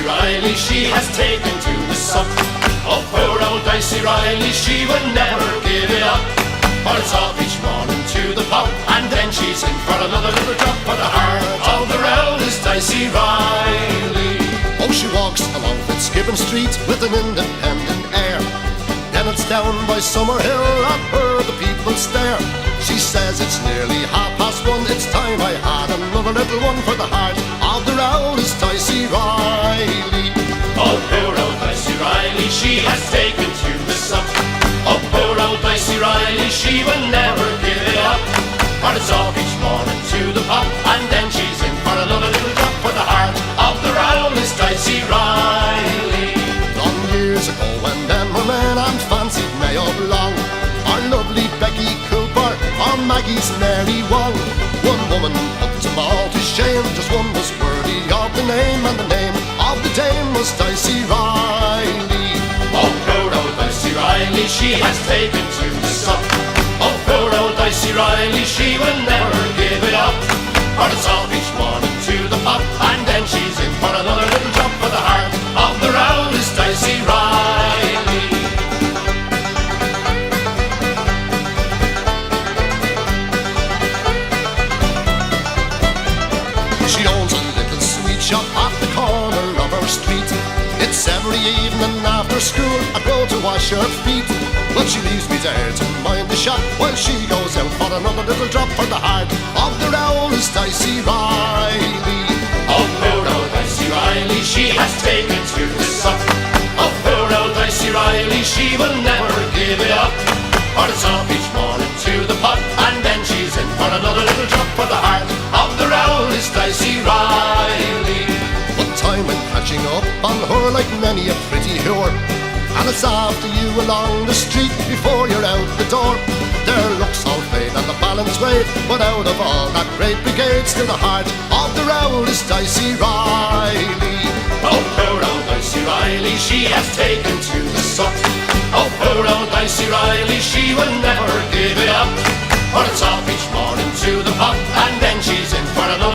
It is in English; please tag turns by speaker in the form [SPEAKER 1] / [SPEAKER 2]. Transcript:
[SPEAKER 1] Riley, she has taken to the sup. Oh, poor old Dicey Riley, she will never give it up. But it's off each morning to the pub, and then she's in for another little drop. For the heart of the round is Dicey Riley.
[SPEAKER 2] Oh, she walks along Fitzgibbon Street with an independent air. Then it's down by Summerhill, at her the people stare. She says it's nearly 1:30, it's time I had another little one. For the heart of the round is Dicey Riley.
[SPEAKER 1] Oh, poor old Dicey Riley, she has taken to the sup. Oh, poor old Dicey Riley, she will never give it up. But it's off each morning to the pub, and then she's in for another little drop. For the heart of the round is Dicey Riley.
[SPEAKER 2] Long years ago when them were men and fancied Mayo belong, our lovely Becky Cooper, our Maggie's Mary Wong. One woman put them all to shame, just one was worthy of the name, and the name of the dame was Dicey Riley.
[SPEAKER 1] Oh, poor old Dicey Riley, she has taken to the sup. Oh, poor old Dicey Riley, she will never give it up. But it's off each morning to the pub, and then she's in for another little drop. For the heart of the round is Dicey Riley.
[SPEAKER 2] She owns a little sweet shop at the corner of her street. It's every evening after school I go to wash her feet, but she leaves me there to mind the shop while she goes out for another little drop. For the heart of the round is Dicey Riley.
[SPEAKER 1] Oh, poor old Dicey Riley, she has taken to the sup. Oh, poor old Dicey Riley, she will never give it up. But it's off each morning to the pub, and then she's in for another little drop. For the heart of the round is Dicey Riley.
[SPEAKER 2] But time went catching up on her like many a pretty whore, and it's after you along the street before you're out the door. Their looks all fade and the balance weighed, but out of all that great brigade, still the heart of the round is Dicey Riley.
[SPEAKER 1] Oh, poor old Dicey Riley, she has taken to the sup. Oh, poor old Dicey Riley, she will never give it up. But it's off each